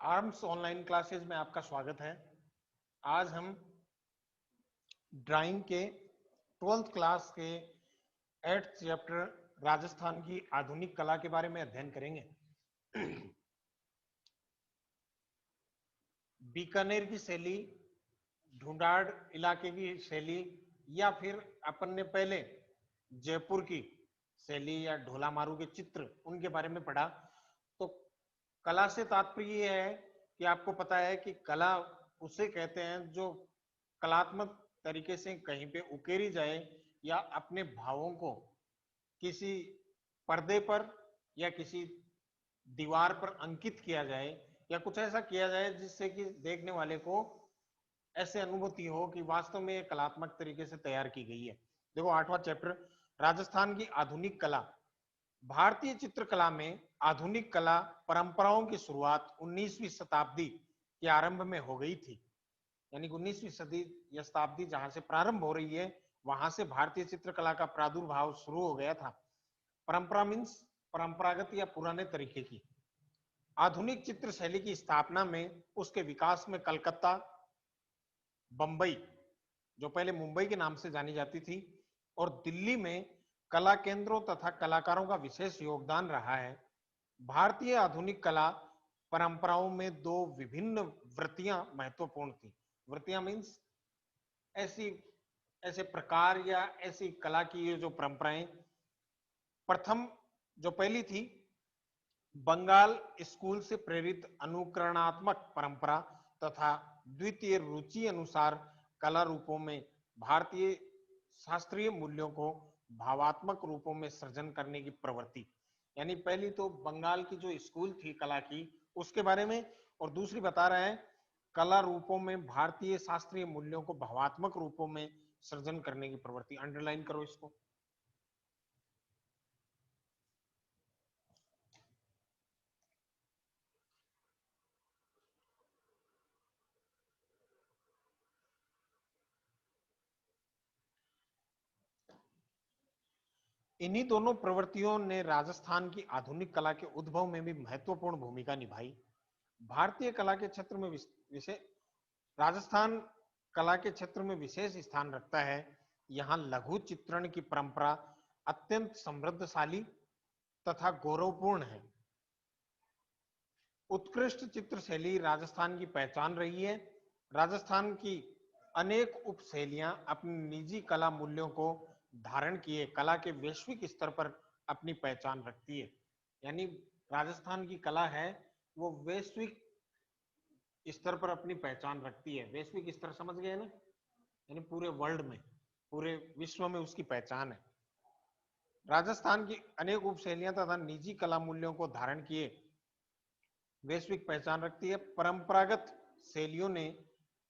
Arms online classes में आपका स्वागत है। आज हम ड्राइंग के 12th क्लास के 8th चैप्टर राजस्थान की आधुनिक कला के बारे में अध्ययन करेंगे। बीकानेर की शैली, ढूंढाड़ इलाके की शैली, या फिर अपन ने पहले जयपुर की शैली या ढोला मारू के चित्र उनके बारे में पढ़ा। तो कला से तात्पर्य ये है कि आपको पता है कि कला उसे कहते हैं जो कलात्मक तरीके से कहीं पे उकेरी जाए या अपने भावों को किसी पर्दे पर या किसी दीवार पर अंकित किया जाए या कुछ ऐसा किया जाए जिससे कि देखने वाले को ऐसे अनुभूति हो कि वास्तव में ये कलात्मक तरीके से तैयार की गई है। देखो 8वां चैप्टर राजस्थान की आधुनिक कला। भारतीय चित्रकला में आधुनिक कला परंपराओं की शुरुआत 19वीं शताब्दी के आरंभ में हो गई थी। यानी 19वीं सदी या शताब्दी जहां से प्रारंभ हो रही है वहां से भारतीय चित्रकला का प्रादुर्भाव शुरू हो गया था। परंपरा मीन्स परंपरागत या पुराने तरीके की। आधुनिक चित्र शैली की स्थापना में उसके विकास में कलकत्ता, बंबई जो पहले मुंबई के नाम से जानी जाती थी और दिल्ली में कला केंद्रों तथा कलाकारों का विशेष योगदान रहा है। भारतीय आधुनिक कला परंपराओं में दो विभिन्न वृत्तियां महत्वपूर्ण थी। वृत्तियां मीन्स ऐसी ऐसे प्रकार या ऐसी कला की ये जो परंपराएं। प्रथम जो पहली थी बंगाल स्कूल से प्रेरित अनुकरणात्मक परंपरा तथा द्वितीय रुचि अनुसार कला रूपों में भारतीय शास्त्रीय मूल्यों को भावात्मक रूपों में सृजन करने की प्रवृत्ति। यानी पहली तो बंगाल की जो स्कूल थी कला की उसके बारे में, और दूसरी बता रहे हैं कला रूपों में भारतीय शास्त्रीय मूल्यों को भावात्मक रूपों में सृजन करने की प्रवृत्ति। अंडरलाइन करो इसको। इन्हीं दोनों प्रवृत्तियों ने राजस्थान की आधुनिक कला के उद्भव में भी महत्वपूर्ण भूमिका निभाई। भारतीय कला के क्षेत्र में विशेष राजस्थान कला के क्षेत्र में विशेष स्थान रखता है। यहाँ लघु चित्रण की परंपरा अत्यंत समृद्धशाली तथा गौरवपूर्ण है। उत्कृष्ट चित्र शैली राजस्थान की पहचान रही है। राजस्थान की अनेक उपशैलियां अपनी निजी कला मूल्यों को धारण किए कला के वैश्विक स्तर पर अपनी पहचान रखती है। यानी राजस्थान की कला है वो वैश्विक स्तर पर अपनी पहचान रखती है। वैश्विक स्तर समझ गए ना, यानी पूरे वर्ल्ड में, पूरे विश्व में उसकी पहचान है। राजस्थान की अनेक उपशैलियां तथा निजी कला मूल्यों को धारण किए वैश्विक पहचान रखती है। परंपरागत शैलियों ने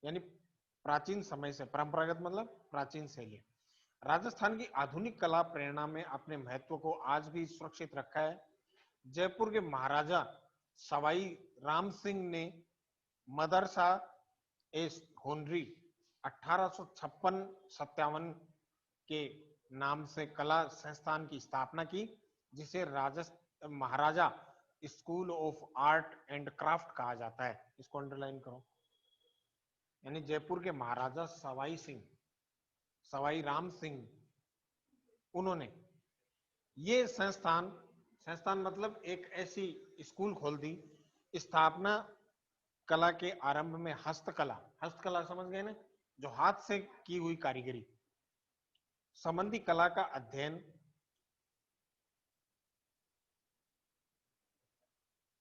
यानी प्राचीन समय से, परंपरागत मतलब प्राचीन शैली, राजस्थान की आधुनिक कला प्रेरणा में अपने महत्व को आज भी सुरक्षित रखा है। जयपुर के महाराजा सवाई राम सिंह ने मदरसा ए होनरी 1856-57 के नाम से कला संस्थान की स्थापना की, जिसे Rajasthan Maharaja school of art and craft कहा जाता है। इसको अंडरलाइन करो। यानी जयपुर के महाराजा सवाई राम सिंह उन्होंने ये संस्थान संस्थान मतलब एक ऐसी स्कूल खोल दी। स्थापना कला के आरंभ में हस्तकला, हस्तकला समझ गए ना, जो हाथ से की हुई कारीगरी संबंधी कला का अध्ययन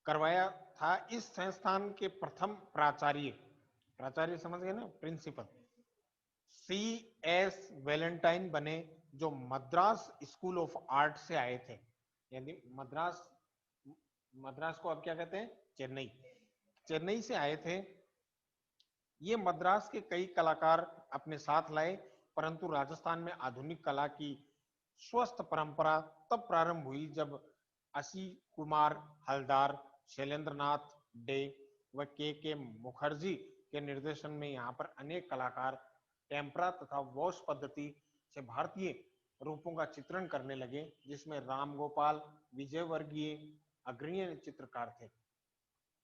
करवाया था। इस संस्थान के प्रथम प्राचार्य, प्राचार्य समझ गए ना, प्रिंसिपल, सी एस वैलेंटाइन बने, जो मद्रास स्कूल ऑफ आर्ट से आए थे। यानी मद्रास, मद्रास को अब क्या कहते हैं, चेन्नई, चेन्नई से आए थे। ये मद्रास के कई कलाकार अपने साथ लाए, परंतु राजस्थान में आधुनिक कला की स्वस्थ परंपरा तब प्रारंभ हुई जब असी कुमार हलदार, शैलेंद्र नाथ डे व के मुखर्जी के निर्देशन में यहाँ पर अनेक कलाकार टेम्परा तथा वॉश पद्धति से भारतीय रूपों का चित्रण करने लगे, जिसमें राम गोपाल विजय वर्गीय अग्रणी चित्रकार थे।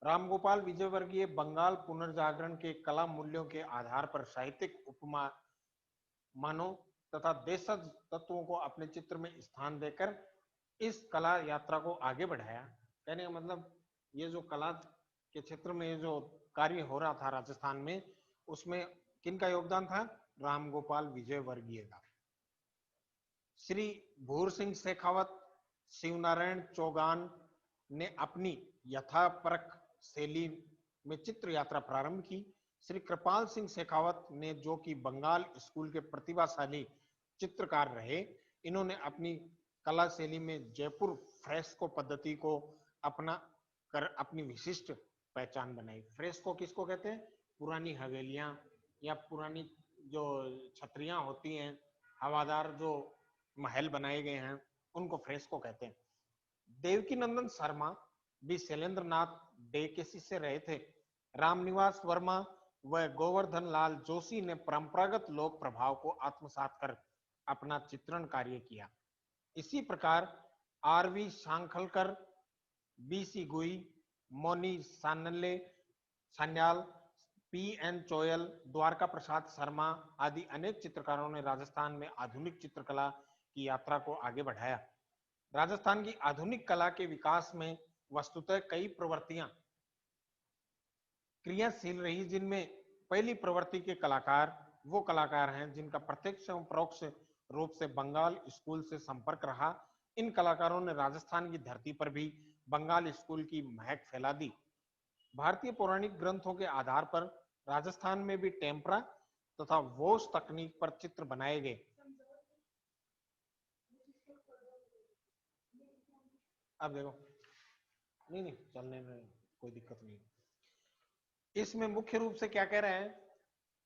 रामगोपाल विजयवर्गीय बंगाल पुनर्जागरण के कला मूल्यों के आधार पर साहित्यिक उपमा मानों तथा देशज तत्वों को अपने चित्र में स्थान देकर इस कला यात्रा को आगे बढ़ाया। कहने का मतलब ये जो कला के क्षेत्र में जो कार्य हो रहा था राजस्थान में, उसमें किनका योगदान था? रामगोपाल विजयवर्गीय का। श्री भूर सिंह शेखावत, शिवनारायण चौगान ने अपनी यथापरक शैली में चित्र यात्रा प्रारंभ की। श्री कृपाल सिंह शेखावत ने, जो कि बंगाल स्कूल के प्रतिभाशाली चित्रकार रहे, इन्होंने अपनी कला शैली में जयपुर फ्रेस्को पद्धति को अपना कर अपनी विशिष्ट पहचान बनाई। फ्रेस्को किसको कहते हैं? पुरानी हवेलियां या पुरानी जो छतरियां होती हैं, हवादार जो महल बनाए गए हैं, उनको फ्रेस्को कहते हैं। देवकी नंदन शर्मा भी शैलेंद्र नाथ डे के शिष्य रहे थे। रामनिवास वर्मा व गोवर्धन लाल जोशी ने परंपरागत लोक प्रभाव को आत्मसात कर अपना चित्रण कार्य किया। इसी प्रकार आरवी सांखलकर, बीसी गुई, मोनी सान्याल, पीएन चोयल, द्वारका प्रसाद शर्मा आदि अनेक चित्रकारों ने राजस्थान में आधुनिक चित्रकला की यात्रा को आगे बढ़ाया। राजस्थान की आधुनिक कला के विकास में वस्तुतः कई प्रवृत्तियां क्रियाशील रही, जिनमें पहली प्रवृत्ति के कलाकार वो कलाकार हैं जिनका प्रत्यक्ष एवं परोक्ष रूप से बंगाल स्कूल से संपर्क रहा। इन कलाकारों ने राजस्थान की धरती पर भी बंगाल स्कूल की महक फैला दी। भारतीय पौराणिक ग्रंथों के आधार पर राजस्थान में भी टेम्परा तथा वोश तकनीक पर चित्र बनाए गए। अब देखो, नहीं चलने में कोई दिक्कत नहीं। इसमें मुख्य रूप से क्या कह रहे हैं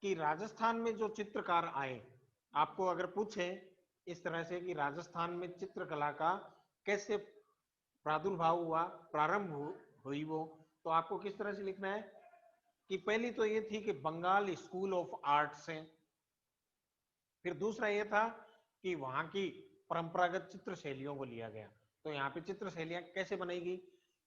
कि राजस्थान में जो चित्रकार आए, आपको अगर पूछे इस तरह से कि राजस्थान में चित्रकला का कैसे प्रादुर्भाव हुआ, प्रारंभ हुई वो, तो आपको किस तरह से लिखना है कि पहली तो ये थी कि बंगाल स्कूल ऑफ आर्ट से, फिर दूसरा ये था कि वहां की परंपरागत चित्र शैलियों को लिया गया। तो यहाँ पे चित्र शैलियां कैसे बनेगी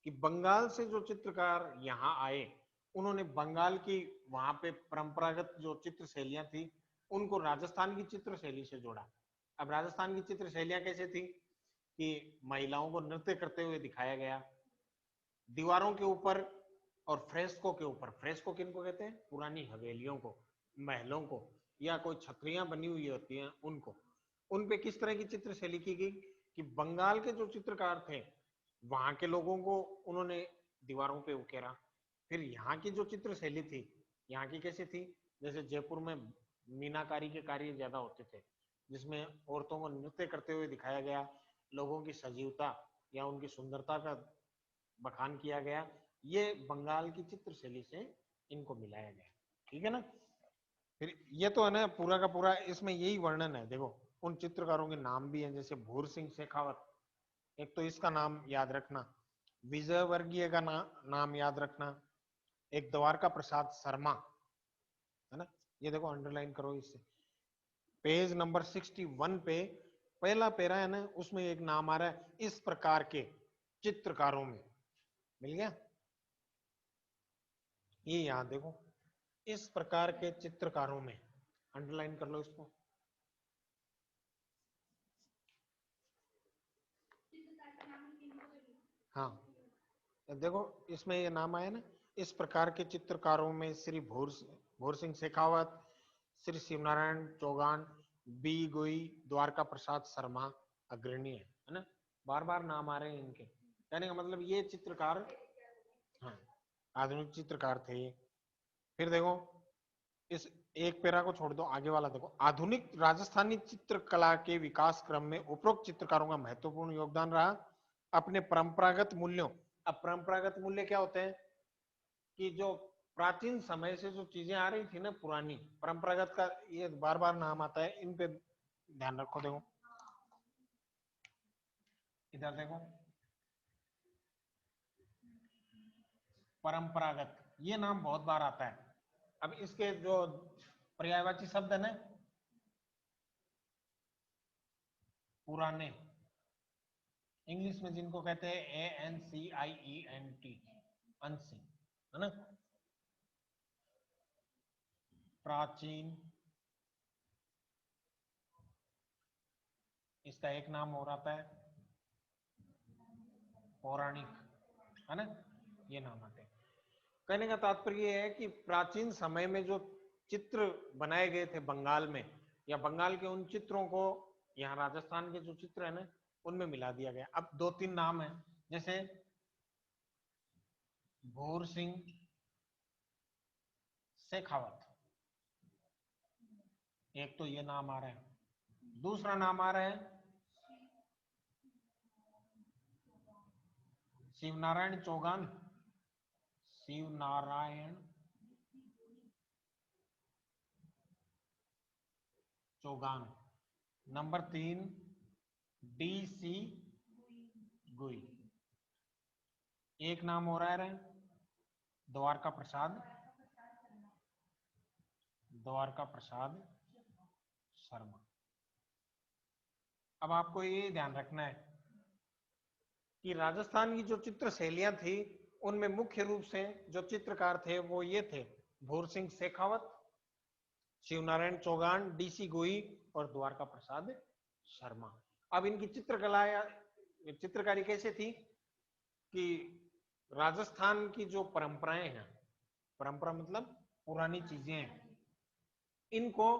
कि बंगाल से जो चित्रकार यहाँ आए, उन्होंने बंगाल की वहां पे परंपरागत जो चित्र शैलियां थी उनको राजस्थान की चित्र शैली से जोड़ा। अब राजस्थान की चित्र शैलियां कैसे थी कि महिलाओं को नृत्य करते हुए दिखाया गया, दीवारों के ऊपर और फ्रेस्को के ऊपर, फ्रेस्को किनको कहते हैं? पुरानी हवेलियों को, महलों को, या कोई छतरियां बनी हुई होती हैं उनको, उन पे किस तरह की चित्र शैली की गई कि बंगाल के जो चित्रकार थे वहां के लोगों को उन्होंने दीवारों पे उकेरा। फिर यहाँ की जो चित्र शैली थी, यहाँ की कैसी थी? जैसे जयपुर में मीनाकारी के कार्य ज्यादा होते थे, जिसमें औरतों को नृत्य करते हुए दिखाया गया, लोगों की सजीवता या उनकी सुंदरता का बखान किया गया। ये बंगाल की चित्र शैली से इनको मिलाया गया। ठीक है ना? फिर ये तो है ना पूरा का पूरा, इसमें यही वर्णन है। देखो उन चित्रकारों के नाम भी हैं, जैसे भूर सिंह शेखावत, एक तो इसका नाम याद रखना, विजय वर्गीय का नाम याद रखना, एक द्वारका प्रसाद शर्मा, है ना, ये देखो अंडरलाइन करो इससे। पेज नंबर 61 पे पहला पैरा है ना, उसमें एक नाम आ रहा है, इस प्रकार के चित्रकारों में। मिल गया? ये याद देखो, इस प्रकार के चित्रकारों में, अंडरलाइन कर लो इसको। हाँ देखो इसमें ये नाम आया ना, इस प्रकार के चित्रकारों में श्री भूर सिंह शेखावत, श्री शिवनारायण चौगान, बी गोई, द्वारका प्रसाद शर्मा अग्रणी है ना, बार बार नाम आ रहे हैं इनके। कहने का मतलब ये चित्रकार, हाँ, आधुनिक चित्रकार थे। फिर देखो इस एक पैरा को छोड़ दो, आगे वाला देखो, आधुनिक राजस्थानी चित्रकला के विकास क्रम में उपरोक्त चित्रकारों का महत्वपूर्ण योगदान रहा। अपने परंपरागत मूल्यों, अब परंपरागत मूल्य क्या होते हैं कि जो प्राचीन समय से जो चीजें आ रही थी ना पुरानी, परंपरागत का ये बार बार नाम आता है, इन पे ध्यान रखो। देखो इधर देखो, परंपरागत ये नाम बहुत बार आता है। अब इसके जो पर्यायवाची शब्द है ना, पुराने, इंग्लिश में जिनको कहते हैं ANCIENT, अनसीन। है ना। प्राचीन, इसका एक नाम और आता है पौराणिक, है ना, ये नाम आते हैं। कहने का तात्पर्य ये है कि प्राचीन समय में जो चित्र बनाए गए थे बंगाल में, या बंगाल के उन चित्रों को यहाँ राजस्थान के जो चित्र है ना उनमें मिला दिया गया। अब दो तीन नाम है, जैसे भूर सिंह शेखावत, एक तो ये नाम आ रहा है, दूसरा नाम आ रहा है शिवनारायण चौगान, शिवनारायण चौगान। नंबर 3 DC गुई। एक नाम हो रहा है द्वारका प्रसाद, द्वारका प्रसाद शर्मा। अब आपको ये ध्यान रखना है कि राजस्थान की जो चित्र शैलियां थी उनमें मुख्य रूप से जो चित्रकार थे वो ये थे भूर सिंह शेखावत, शिवनारायण चौगान, DC गोई और द्वारका प्रसाद शर्मा। अब इनकी चित्रकला या चित्रकारी कैसे थी कि राजस्थान की जो परंपराएं हैं, परंपरा मतलब पुरानी चीजें हैं, इनको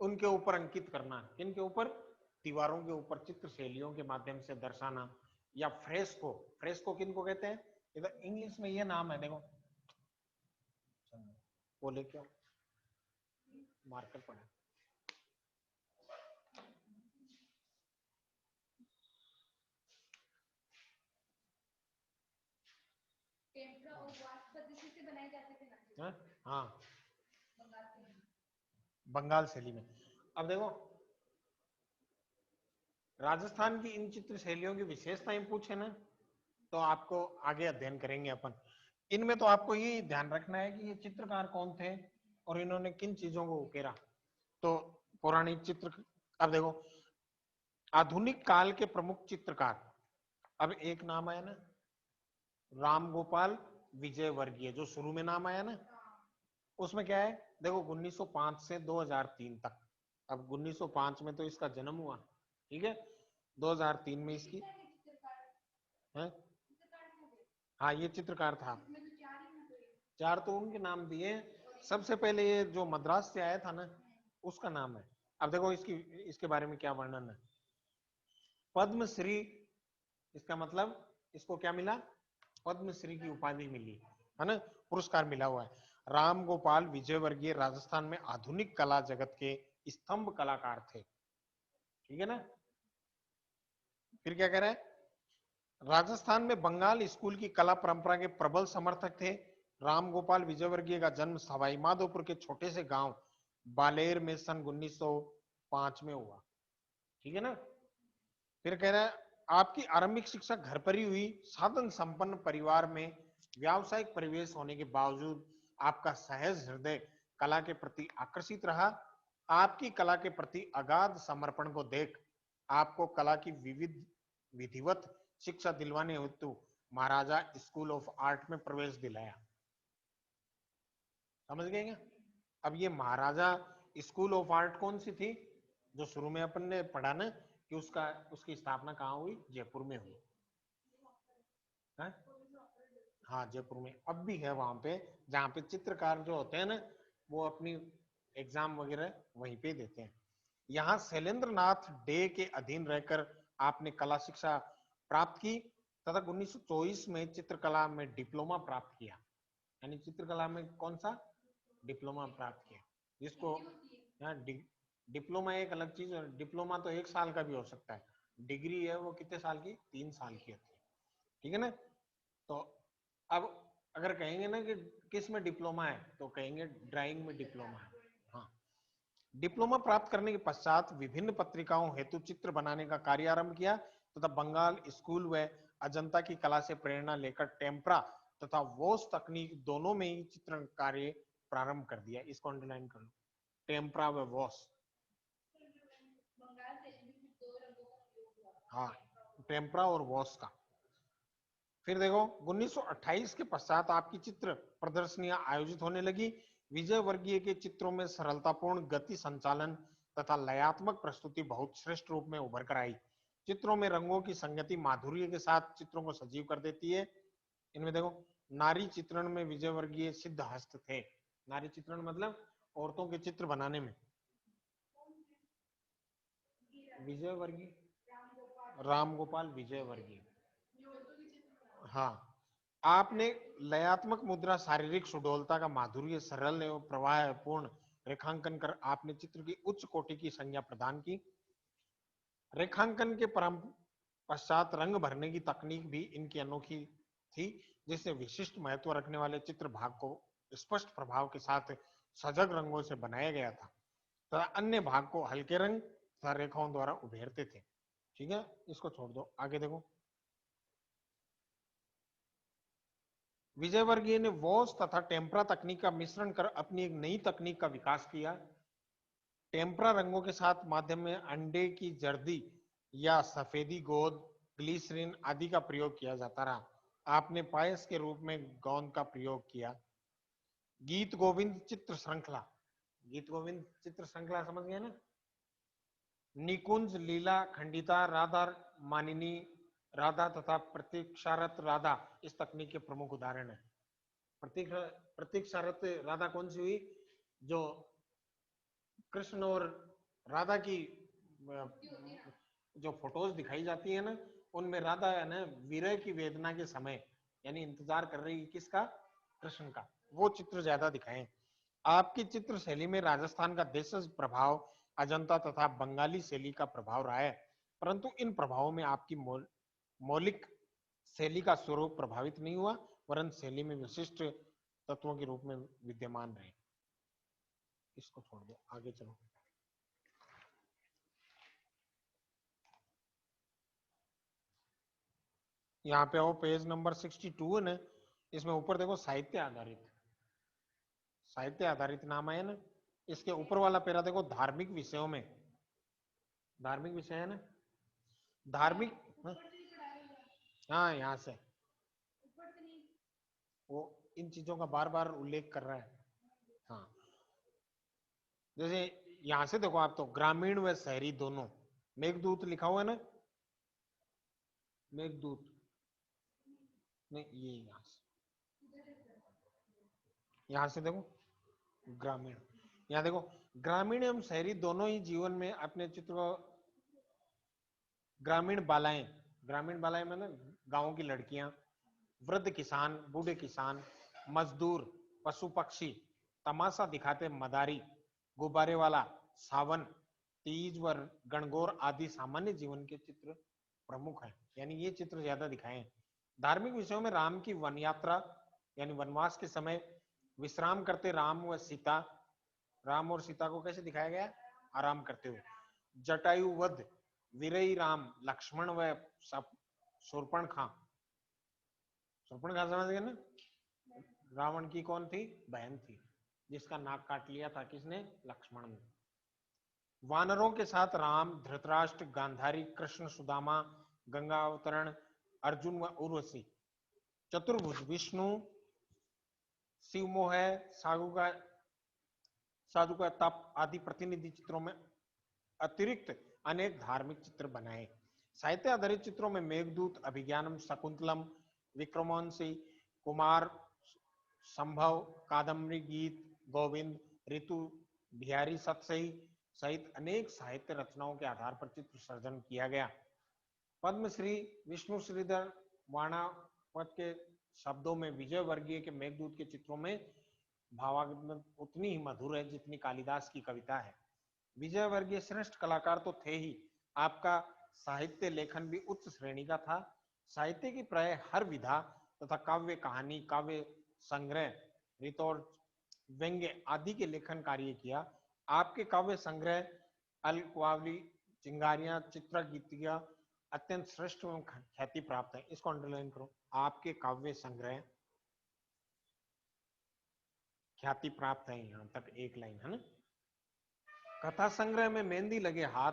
उनके ऊपर अंकित करना, इनके ऊपर दीवारों के ऊपर चित्र शैलियों के माध्यम से दर्शाना, या फ्रेस्को, फ्रेस्को किनको कहते हैं, इधर इंग्लिश में ये नाम है, देखो वो लेके मार्कर पड़ा। हाँ बंगाल शैली में। अब देखो राजस्थान की इन चित्र शैलियों की विशेषताएं पूछे ना तो आपको आगे अध्ययन करेंगे अपन। इनमें तो आपको ये ध्यान रखना है कि ये चित्रकार कौन थे और इन्होंने किन चीजों को उकेरा। तो पौराणिक चित्र, अब देखो आधुनिक काल के प्रमुख चित्रकार, अब एक नाम आया ना राम गोपाल विजय वर्गीय, जो शुरू में नाम आया ना उसमें क्या है, देखो 1905 से 2003 तक। अब 1905 में तो इसका जन्म हुआ, ठीक है, 2003 में इसकी है। हाँ ये चित्रकार था, चार तो उनके नाम दिए। सबसे पहले ये जो मद्रास से आया था ना उसका नाम है। अब देखो इसकी इसके बारे में क्या वर्णन है। पद्मश्री, इसका मतलब इसको क्या मिला, पद्मश्री की उपाधि मिली है ना, पुरस्कार मिला हुआ है। राम गोपाल विजय वर्गीय राजस्थान में आधुनिक कला जगत के स्तंभ कलाकार थे, ठीक है ना। फिर क्या कह रहा है, राजस्थान में बंगाल स्कूल की कला परंपरा के प्रबल समर्थक थे। राम गोपाल विजयवर्गीय का जन्म सवाई माधोपुर के छोटे से गांव बालेर में सन 1905 में हुआ, ठीक है ना। फिर कह रहा है आपकी आरंभिक शिक्षा घर पर ही हुई। साधन संपन्न परिवार में व्यावसायिक परिवेश होने के बावजूद आपका सहज हृदय कला के प्रति आकर्षित रहा। आपकी कला के प्रति अगाध समर्पण को देख आपको कला की विविध विधिवत शिक्षा दिलवाने हेतु महाराजा स्कूल ऑफ आर्ट में प्रवेश दिलाया। समझ गए क्या। अब ये महाराजा स्कूल ऑफ आर्ट कौन सी थी, जो शुरू में अपन ने पढ़ा ना कि उसकी स्थापना कहाँ हुई, जयपुर में हुई है? हाँ जयपुर में अब भी है वहां पे, जहाँ पे चित्रकार जो होते हैं ना वो अपनी एग्जाम वगैरह वहीं पे देते हैं। यहाँ शैलेंद्र नाथ डे के अधीन रहकर आपने कला शिक्षा प्राप्त की तथा 1924 में चित्रकला में डिप्लोमा प्राप्त किया। यानी चित्रकला में कौन सा डिप्लोमा प्राप्त किया, जिसको यहाँ डिप्लोमा एक अलग चीज है, डिप्लोमा तो 1 साल का भी हो सकता है, डिग्री है वो कितने साल की, 3 साल की होती है, ठीक है ना। तो अब अगर कहेंगे ना कि किस में डिप्लोमा है तो कहेंगे ड्राइंग में डिप्लोमा है। हाँ डिप्लोमा प्राप्त करने के पश्चात विभिन्न पत्रिकाओं हेतु चित्र बनाने का कार्य आरंभ किया तथा बंगाल स्कूल व अजंता की कला से प्रेरणा लेकर टेम्परा तथा वॉश तकनीक दोनों में ही चित्र कार्य प्रारंभ कर दिया। इसको अंडरलाइन कर लो, टेम्परा व वॉश। हाँ टेम्परा और वॉश का। फिर देखो 1928 के पश्चात आपकी चित्र प्रदर्शनियां आयोजित होने लगी। विजय वर्गीय के चित्रों में सरलतापूर्ण गति संचालन तथा लयात्मक प्रस्तुति बहुत श्रेष्ठ रूप में उभर कर आई। चित्रों में रंगों की संगति माधुर्य के साथ चित्रों को सजीव कर देती है। इनमें देखो नारी चित्रण में विजय वर्गीय सिद्ध हस्त थे। नारी चित्रण मतलब औरतों के चित्र बनाने में विजय वर्गीय, राम गोपाल विजय वर्गीय। हाँ, आपने लयात्मक मुद्रा, शारीरिक सुडौलता का माधुर्य, सरल एवं प्रवाहपूर्ण रेखांकन कर आपने चित्र की उच्च कोटि की संज्ञा प्रदान की। रेखांकन के परम पश्चात रंग भरने की तकनीक भी इनकी अनोखी थी, जिससे विशिष्ट महत्व रखने वाले चित्र भाग को स्पष्ट प्रभाव के साथ सजग रंगों से बनाया गया था तथा अन्य भाग को हल्के रंग तथा रेखाओं द्वारा उभेरते थे। ठीक है, इसको छोड़ दो, आगे देखो। विजयवर्गीय ने वॉश तथा टेम्परा तकनीक का मिश्रण कर अपनी एक नई तकनीक का विकास किया। टेम्परा रंगों के साथ माध्यम में अंडे की जर्दी या सफेदी गोंद, ग्लिसरीन आदि का प्रयोग किया जाता रहा। आपने पायस के रूप में गोंद का प्रयोग किया। गीत गोविंद चित्र श्रृंखला, गीत गोविंद चित्र श्रृंखला समझ गए ना? निकुंज, लीला, खंडिता, राधा मानिनी राधा तथा प्रतीक्षारत राधा इस तकनीक के प्रमुख उदाहरण है। प्रतीक्षारत राधा कौन सी हुई? जो कृष्ण और राधा की जो फोटोज दिखाई जाती है ना, उनमें राधा है ना विरह की वेदना के समय यानी इंतजार कर रही है किसका? कृष्ण का। वो चित्र ज्यादा दिखाएं। आपकी चित्र शैली में राजस्थान का देशज प्रभाव, अजंता तथा बंगाली शैली का प्रभाव रहा है, परंतु इन प्रभावों में आपकी मौलिक शैली का स्वरूप प्रभावित नहीं हुआ, वरन शैली में विशिष्ट तत्वों के रूप में विद्यमान रहे। इसको छोड़ दो, आगे चलो। यहाँ पे आओ, पेज नंबर 62 है ना, इसमें ऊपर देखो साहित्य आधारित, साहित्य आधारित नाम है ना, इसके ऊपर वाला पैरा देखो धार्मिक विषयों में, धार्मिक विषय है ना, धार्मिक, हाँ यहाँ से वो इन चीजों का बार बार उल्लेख कर रहा है। हाँ, जैसे यहां से देखो आप, तो ग्रामीण व शहरी दोनों, मेघदूत लिखा हुआ है ना, मेघदूत नहीं, ये यहाँ से देखो ग्रामीण, यहाँ देखो ग्रामीण एवं शहरी दोनों ही जीवन में अपने चित्र को, ग्रामीण बालाएं, ग्रामीण बालाएं मतलब गांव की लड़कियां, वृद्ध किसान, बूढ़े किसान, मजदूर, पशु पक्षी, तमाशा दिखाते मदारी, गुब्बारे वाला, सावन, तीज व गणगौर आदि सामान्य जीवन के चित्र प्रमुख हैं, यानी ये चित्र ज्यादा दिखाए हैं। धार्मिक विषयों में राम की वन यात्रा यानी वनवास के समय विश्राम करते राम व सीता, राम और सीता को कैसे दिखाया गया? आराम करते हुए। जटायु वध, वीरई राम, लक्ष्मण व शूर्पणखा, शूर्पणखा समझ गए ना, रावण की कौन थी? बहन थी, जिसका नाक काट लिया था किसने? लक्ष्मण ने। वानरों के साथ राम, धृतराष्ट्र, गांधारी, कृष्ण, सुदामा, गंगा अवतरण, अर्जुन व उर्वशी, चतुर्भुज विष्णु, शिव मोह, साधु का साधु का तप आदि प्रतिनिधि चित्रों में अतिरिक्त अनेक धार्मिक चित्र बनाए। साहित्य आधारित चित्रों में मेघदूत, अभिज्ञानम, शकुंतलम, विक्रमोंशी, कुमार संभव, कादम्बरी, गीत गोविंद, ऋतु बिहारी सतसई सहित अनेक साहित्य रचनाओं के आधार पर चित्र सर्जन किया गया। पद्मश्री विष्णु श्रीधर वाणावत के शब्दों में विजय वर्गीय के मेघदूत के चित्रों में भावागम उतनी ही मधुर है जितनी कालिदास की कविता है। विजय वर्गीय श्रेष्ठ कलाकार तो थे ही, आपका साहित्य लेखन भी उच्च श्रेणी का था। साहित्य की प्राय हर विधा तथा काव्य, कहानी, काव्य संग्रह, रितौर, व्यंग्य आदि के लेखन कार्य किया। आपके काव्य संग्रह अलक्वावली, चिंगारियां, चित्रा गीतिया अत्यंत श्रेष्ठ एवं ख्याति प्राप्त है। इसको अंडरलाइन करो, आपके काव्य संग्रह ख्याति प्राप्त है, यहां तक एक लाइन है ना। कथा संग्रह में मेहंदी लगे हाथ,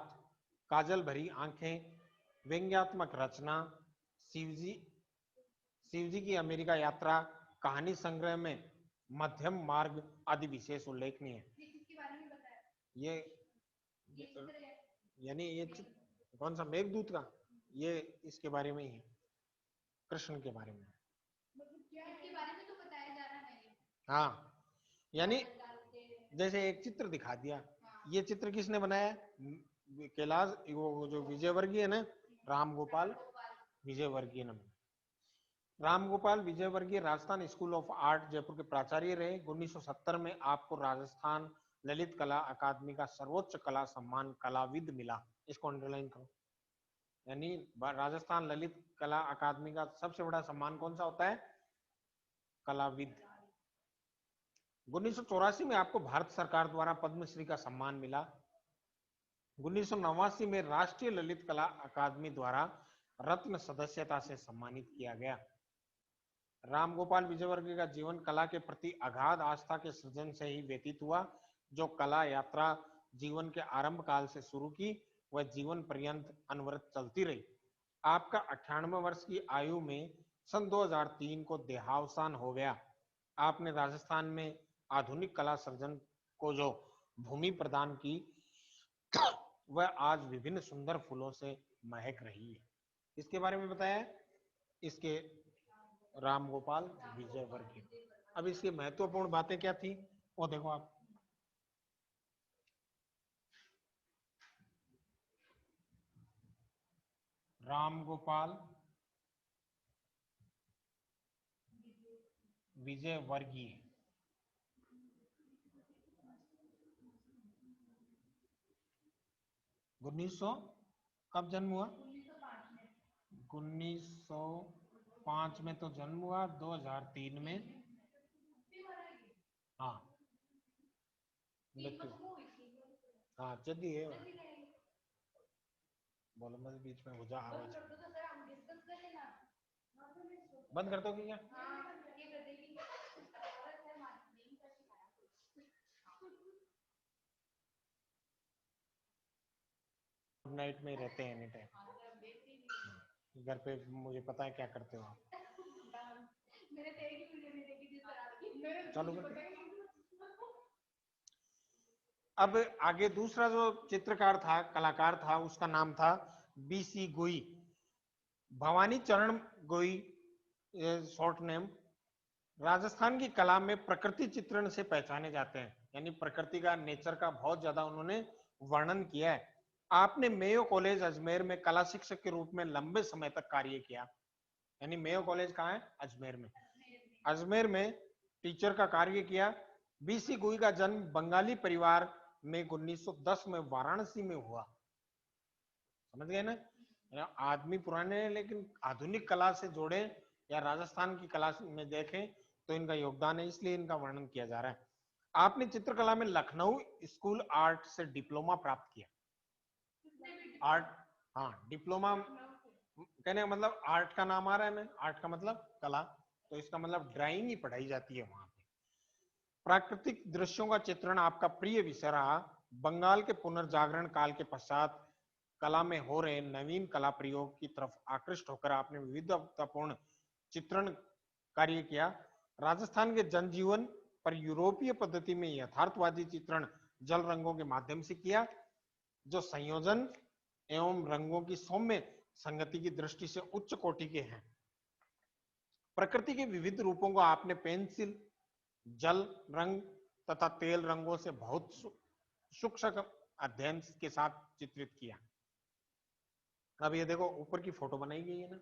काजल भरी आंखें, व्यंग्यात्मक रचना, शिवजी शिवजी की अमेरिका यात्रा, कहानी संग्रह में मध्यम मार्ग आदि विशेष उल्लेखनीय है। ये यानी ये कौन सा मेघदूत का, ये इसके बारे में ही है, कृष्ण के बारे में। हाँ, यानी जैसे एक चित्र दिखा दिया, ये चित्र किसने बनाया? कैलाश, वो जो विजयवर्गीय है ना, राम गोपाल विजयवर्गीय ने। Ram Gopal Vijayvargiya Rajasthan school of art Jaipur के प्राचार्य रहे। 1970 में आपको राजस्थान ललित कला अकादमी का सर्वोच्च कला सम्मान कलाविद मिला। इसको अंडरलाइन करो। यानी राजस्थान ललित कला अकादमी का सबसे बड़ा सम्मान कौन सा होता है? कलाविद। 1984 में आपको भारत सरकार द्वारा पद्मश्री का सम्मान मिला। 1989 में राष्ट्रीय ललित कला अकादमी द्वारा रत्न सदस्यता से सम्मानित किया गया। रामगोपाल विजयवर्गीय का जीवन कला के प्रति अगाध आस्था के सृजन से ही व्यतीत हुआ। जो कला यात्रा जीवन के आरंभ काल से शुरू की, वह जीवन पर्यंत अनवरत चलती रही। आपका 98 वर्ष की आयु में सन 2003 को देहावसान हो गया। आपने राजस्थान में आधुनिक कला सर्जन को जो भूमि प्रदान की, वह आज विभिन्न सुंदर फूलों से महक रही है। इसके बारे में बताया इसके रामगोपाल विजयवर्गीय। अब इसकी महत्वपूर्ण बातें क्या थी वो देखो आप। रामगोपाल विजयवर्गीय 1900 कब जन्म हुआ? 1905 में तो जन्म हुआ, 2003 में हाँ मृत्यु। हाँ जल्दी है, बोलो मत बीच में हो जा आवाज। बंद कर दो क्या? नाइट में रहते हैं एनी टाइम घर पे, मुझे पता है क्या करते हो आप। चालू कर। अब आगे दूसरा जो चित्रकार था, कलाकार था, उसका नाम था बीसी गोई, भवानी चरण गोई, शॉर्ट नेम। राजस्थान की कला में प्रकृति चित्रण से पहचाने जाते हैं, यानी प्रकृति का, नेचर का बहुत ज्यादा उन्होंने वर्णन किया है। आपने मेयो कॉलेज अजमेर में कला शिक्षक के रूप में लंबे समय तक कार्य किया। यानी मेयो कॉलेज कहाँ है? अजमेर में। अजमेर में टीचर का कार्य किया। बीसी गोई का जन्म बंगाली परिवार में 1910 में वाराणसी में हुआ। समझ गए ना? आदमी पुराने हैं लेकिन आधुनिक कला से जोड़े या राजस्थान की कला में देखें तो इनका योगदान है, इसलिए इनका वर्णन किया जा रहा है। आपने चित्रकला में लखनऊ स्कूल आर्ट से डिप्लोमा प्राप्त किया। आर्ट, हाँ डिप्लोमा कहने का मतलब आर्ट का नाम आ रहा है ना, आर्ट का मतलब कला, तो इसका मतलब ड्राइंग ही पढ़ाई जाती है वहां पे। प्राकृतिक दृश्यों का चित्रण आपका प्रिय विषय रहा। बंगाल के पुनर्जागरण काल के पश्चात कला में हो रहे नवीन कला प्रयोग की तरफ आकृष्ट होकर आपने विविधतापूर्ण चित्रण कार्य किया। राजस्थान के जनजीवन पर यूरोपीय पद्धति में यथार्थवादी चित्रण जल रंगों के माध्यम से किया, जो संयोजन एवं रंगों की सौम्य संगति की दृष्टि से उच्च कोटि के हैं। प्रकृति के विविध रूपों को आपने पेंसिल, जल रंग तथा तेल रंगों से बहुत सूक्ष्म अध्ययन के साथ चित्रित किया। अब ये देखो ऊपर की फोटो बनाई गई है ना,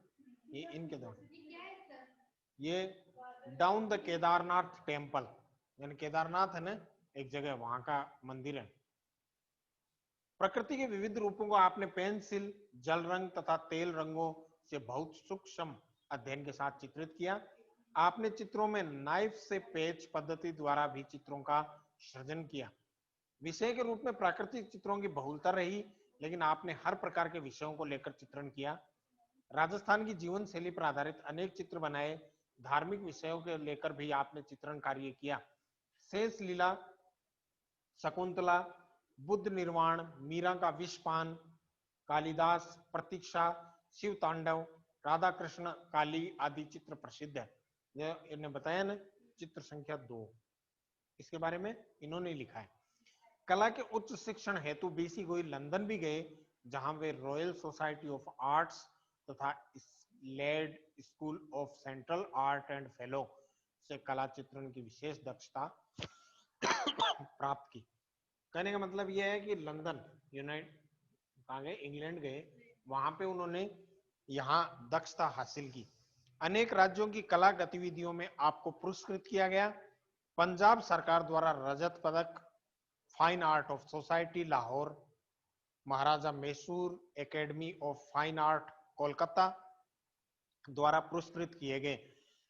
ये इनके दो, ये डाउन द केदारनाथ टेम्पल, यानी केदारनाथ है ना एक जगह, वहां का मंदिर है। प्रकृति के विविध रूपों को आपने पेंसिल, जल रंग तथा तेल रंगों से बहुत सूक्ष्म अध्ययन के साथ चित्रित किया। आपने चित्रों में नाइफ से पेच पद्धति द्वारा भी चित्रों का सृजन किया। विषय के रूप में प्राकृतिक चित्रों की बहुलता रही, लेकिन आपने हर प्रकार के विषयों को लेकर चित्रण किया। राजस्थान की जीवन शैली पर आधारित अनेक चित्र बनाए। धार्मिक विषयों के लेकर भी आपने चित्रण कार्य किया। शेष लीला, शकुंतला, बुद्ध निर्वाण, मीरा का विषपान, कालिदास प्रतीक्षा, शिव तांडव, राधा कृष्ण काली आदि चित्र प्रसिद्ध है। ये इन्हें बताया ना, चित्र संख्या 2, इसके बारे में इन्होंने लिखा है। कला के उच्च शिक्षण हेतु बीसी गोयल लंदन भी गए, जहां वे रॉयल सोसाइटी ऑफ आर्ट्स तथा लेड school of central art and fellow से कला चित्रण की विशेष दक्षता प्राप्त की। कहने का मतलब यह है कि लंदन, यूनाइटेड कहाँ गए, इंग्लैंड गए, वहां पे उन्होंने यहाँ दक्षता हासिल की। अनेक राज्यों की कला गतिविधियों में आपको पुरस्कृत किया गया। पंजाब सरकार द्वारा रजत पदक, fine art of society Lahore, Maharaja Mysore academy of fine art Kolkata द्वारा पुरस्कृत किए गए।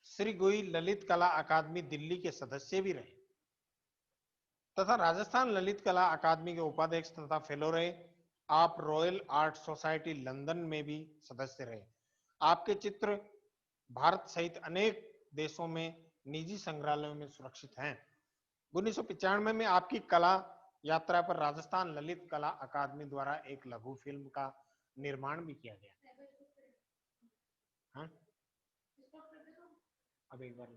श्री गोयल ललित कला अकादमी दिल्ली के सदस्य भी रहे तथा राजस्थान ललित कला अकादमी के उपाध्यक्ष तथा फेलो रहे। आप रॉयल आर्ट सोसाइटी लंदन में भी सदस्य रहे। आपके चित्र भारत सहित अनेक देशों में निजी संग्रहालयों में सुरक्षित हैं। 1995 में आपकी कला यात्रा पर राजस्थान ललित कला अकादमी द्वारा एक लघु फिल्म का निर्माण भी किया गया। हाँ, अब एक बार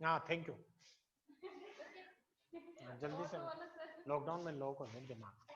हाँ, थैंक यू। जल्दी से, लॉकडाउन में लोग हो दिमाग